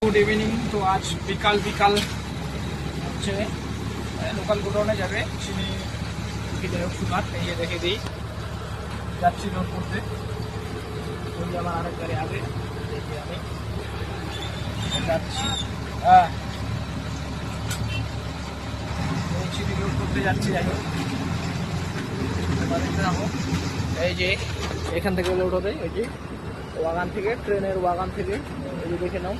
Good evening. তো আজ বিকাল বিকাল হচ্ছে লোকাল গোডাউনে যাবে চিনি বিধায়ক সুগার, এই যে দেখে দিই যাচ্ছি লোড করতে। ওই আমার আরেক গাড়ি আগে দেখি আমি যাচ্ছি। চিনি লোড করতে যাচ্ছি। যাই হোক এই যে এখান থেকে লোড হবে, ওই যে বাগান থেকে, ট্রেনের বাগান থেকে, এই যে দেখে নাও।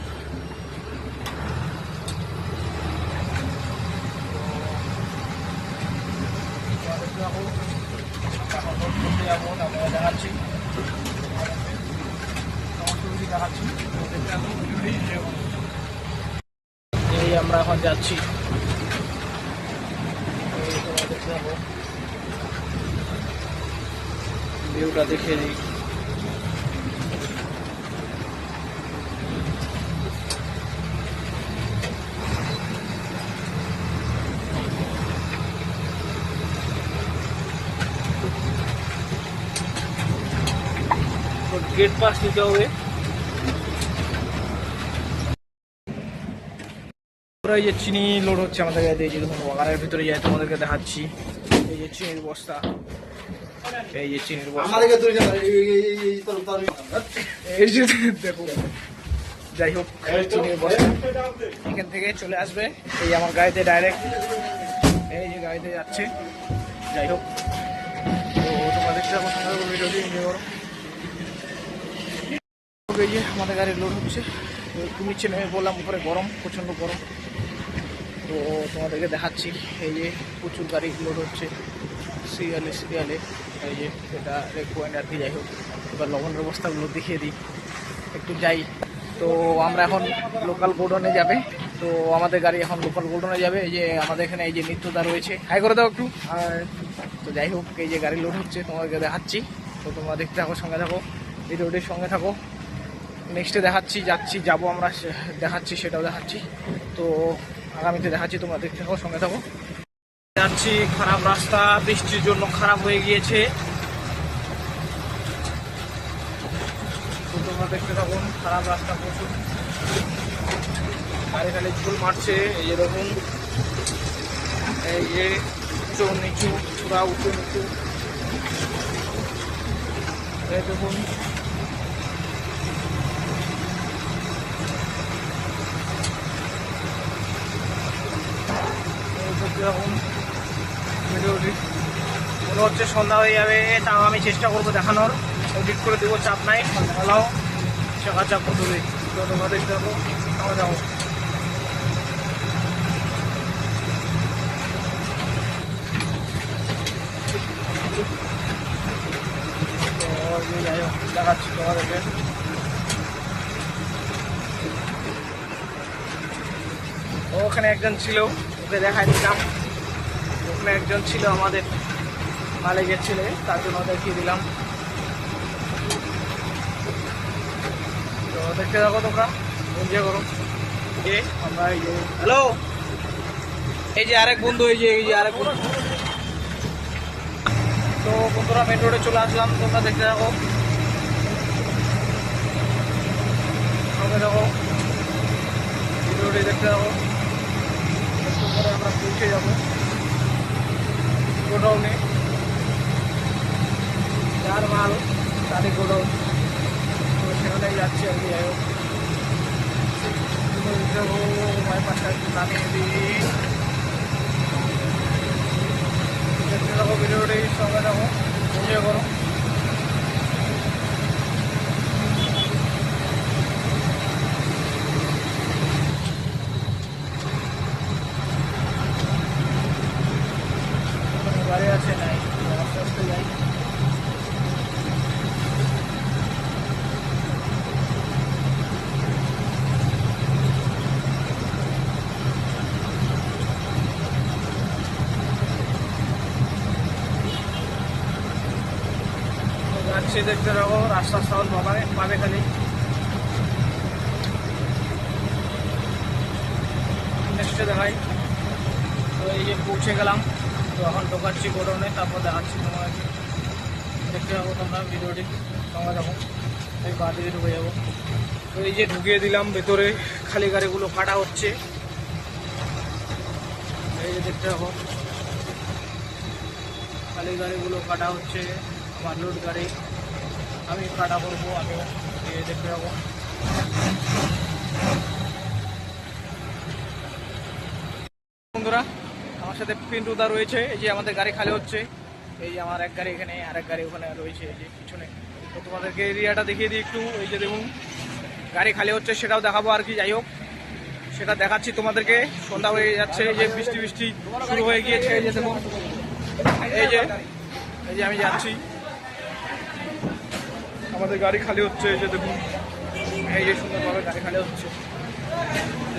দেখাচ্ছি এই আমরা এখন যাচ্ছি, ভিউটা দেখে দিই। গেট পাস নিতে হবে। এই যে চিনি লোড হচ্ছে আমাদের গাড়িতে, এই যে বাগানের ভিতরে যাই তোমাদেরকে দেখাচ্ছি। এই যে চিনির বস্তা, এই যে চিনির বস্তা, এই যে দেখো। যাই হোক চিনির বস্তা এখান থেকে চলে আসবে এই আমার গাড়িতে ডাইরেক্ট, এই যে গাড়িতে যাচ্ছে। যাই হোক তো তোমাদের ভিডিওটি এনজয় করো। এই যে আমাদের গাড়ির লোড হচ্ছে, তুমি নেমে বললাম উপরে গরম, প্রচণ্ড গরম। তো তোমাদেরকে দেখাচ্ছি, এই যে প্রচুর গাড়ি লোড হচ্ছে সিরিয়ালে সিরিয়ালে। এই যে এটা রেক পয়েন্ট আর কি। যাই হোক এবার লবণের বস্তাগুলো দেখিয়ে দিই, একটু যাই। তো আমরা এখন লোকাল গোডাউনে যাবে, তো আমাদের গাড়ি এখন লোকাল গোডাউনে যাবে। এই যে আমাদের এখানে এই যে নিত্যদা রয়েছে, হাই করে দাও একটু। আর তো যাই হোক এই যে গাড়ি লোড হচ্ছে তোমাদেরকে দেখাচ্ছি। তো তোমরা দেখতে থাকো, সঙ্গে থাকো, ভিডিওটির সঙ্গে থাকো। নেক্সটে দেখাচ্ছি, যাচ্ছি, যাবো আমরা, দেখাচ্ছি, সেটাও দেখাচ্ছি। তো আগামীতে দেখাচ্ছি, তোমরা দেখতে থাকো, সঙ্গে থাকো। যাচ্ছি, খারাপ রাস্তা, বৃষ্টির জন্য খারাপ হয়ে গিয়েছে। তো তোমরা দেখতে থাকো, খারাপ রাস্তা প্রচুর, গাড়ি খালি ঝুল মারছে। এই যে দেখুন, এই যে উঁচু নিচু, পুরা উঁচু নিচু, এই দেখুন। এরকম ভিডিওটি মনে হচ্ছে সন্ধ্যা হয়ে যাবে, তাও আমি চেষ্টা করবো দেখানোর, এডিট করে দেবো, চাপ নাই, ভালো চাকাচাপ করবে। তো তোমরা দেখতে থাকো, আমরা যাবো। যাই হোক দেখাচ্ছি তোমাদেরকে। ওখানে একজন ছিল, ওকে দেখাই দিলাম। ওখানে একজন ছিল আমাদের মালিকের ছেলে, তার জন্য দেখিয়ে দিলাম। তো দেখতে থাকো তোমরা, এনজয় করো। যে আমরা এই যে হ্যালো, এই যে আরেক বন্ধু, এই যে আরেক বন্ধু। তো বন্ধুরা মেন রোডে চলে আসলাম, তোমরা দেখতে থাকো, সঙ্গে থাকো, ভিডিওটি দেখতে থাকো। একটু পরে আমরা পৌঁছে যাবো গোডাউনে, যার মাল তারই গোডাউন, তো সেখানেই যাচ্ছি আর কি। যাই হোক বাইপাসটা একটু নামিয়ে দিই, দেখতে থাকো, ভিডিওটি সঙ্গে থাকো, এনজয় করো। গাড়ি আছে নাই, আস্তে আস্তে যাই। যাচ্ছি, দেখতে থাকো, রাস্তার সাউন্ড পাবে খালি। নেক্সটে দেখাই। তো এই যে পৌঁছে গেলাম, তো এখন ঢোকাচ্ছি গোডাউনে, তারপর দেখাচ্ছি তোমাকে। দেখতে পাবো তোমরা ভিডিওটি, সঙ্গে দেখো। এই বাড়ি ঢুকে যাবো। তো এই যে ঢুকিয়ে দিলাম ভেতরে, খালি গাড়িগুলো কাটা হচ্ছে। এই যে দেখতে পাবো খালি গাড়িগুলো কাটা হচ্ছে। আমার লোড গাড়ি আমি কাটা করবো, আমি দেখতে পাবো। বন্ধুরা আমার সাথে পিন্টুদা রয়েছে। এই যে আমাদের গাড়ি খালি হচ্ছে। এই যে আমার এক গাড়ি এখানে, আর এক গাড়ি ওখানে রয়েছে এই যে পিছনে। তো তোমাদেরকে এরিয়াটা দেখিয়ে দিই একটু। এই যে দেখুন গাড়ি খালি হচ্ছে, সেটাও দেখাবো আর কি। যাই হোক সেটা দেখাচ্ছি তোমাদেরকে। সন্ধ্যা হয়ে যাচ্ছে, এই যে বৃষ্টি বৃষ্টি শুরু হয়ে গিয়েছে। এই যে দেখুন এই যে আমি যাচ্ছি, আমাদের গাড়ি খালি হচ্ছে। এই যে দেখুন এই যে সুন্দরভাবে গাড়ি খালি হচ্ছে।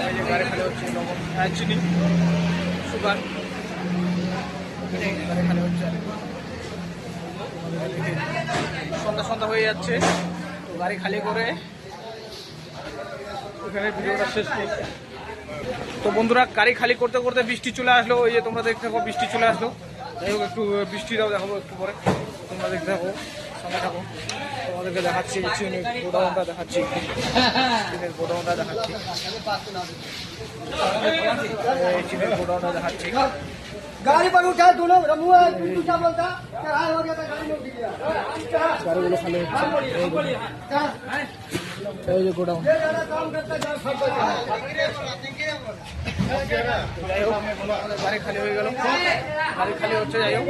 এই যে গাড়ি খালি হচ্ছে, লবণ চিনি সুগার গাড়ি খালি হচ্ছে। সন্ধ্যা হয়ে যাচ্ছে, তো গাড়ি খালি করে এখানে ভিডিওটা শেষ করছি। তো বন্ধুরা গাড়ি খালি করতে করতে বৃষ্টি চলে আসলো। ওই যে তোমরা দেখতে থাকো বৃষ্টি চলে আসলো। যাই হোক একটু বৃষ্টিটাও দেখাবো একটু পরে, তোমরা দেখতে থাকো, সঙ্গে থাকো। তোমাদেরকে দেখাচ্ছি চিনের গোডাউনটা দেখাচ্ছি, চিনের গোডাউনটা দেখাচ্ছি, চিনের গোডাউনটা দেখাচ্ছি। गाड़ी पर उठा दोनों रमुआ तू क्या बोलता क्या हाल हो गया था गाड़ी में उठ गया গাড়িগুলো খালি হচ্ছে। এই যে গোডাউন। যাই হোক গাড়ি খালি হয়ে গেল, গাড়ি খালি হচ্ছে। যাই হোক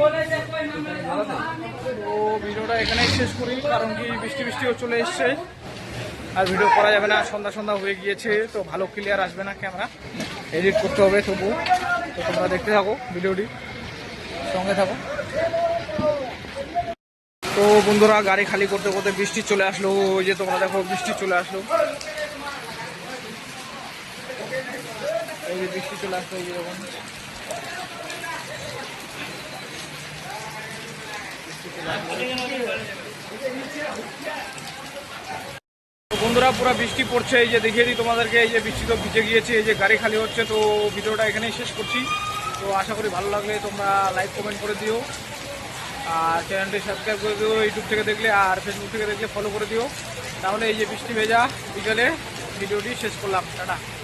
তো ভিডিওটা এখানেই শেষ করি, কারণ কি বৃষ্টি বৃষ্টিও চলে এসছে, আর ভিডিও করা যাবে না। সন্ধ্যা হয়ে গিয়েছে, তো ভালো ক্লিয়ার আসবে না ক্যামেরা, এডিট করতে হবে তবু। তো তোমরা দেখতে থাকো ভিডিওটি, সঙ্গে থাকো। তো বন্ধুরা গাড়ি খালি করতে করতে বৃষ্টি চলে আসলো। ওই যে তোমরা দেখো বৃষ্টি চলে আসলো, এই যে বৃষ্টি চলে আসলো। এই যে দেখুন বন্ধুরা পুরো বৃষ্টি পড়ছে। এই যে দেখিয়ে দিই তোমাদেরকে, এই যে বৃষ্টি তো ভিজে গিয়েছে। এই যে গাড়ি খালি হচ্ছে। তো ভিডিওটা এখানেই শেষ করছি। তো আশা করি ভালো লাগলে তোমরা লাইক কমেন্ট করে দিও, আর চ্যানেলটি সাবস্ক্রাইব করে দিও ইউটিউব থেকে দেখলে, আর ফেসবুক থেকে দেখলে ফলো করে দিও। তাহলে এই যে বৃষ্টি ভেজা বিকেলে ভিডিওটি শেষ করলাম। টাটা।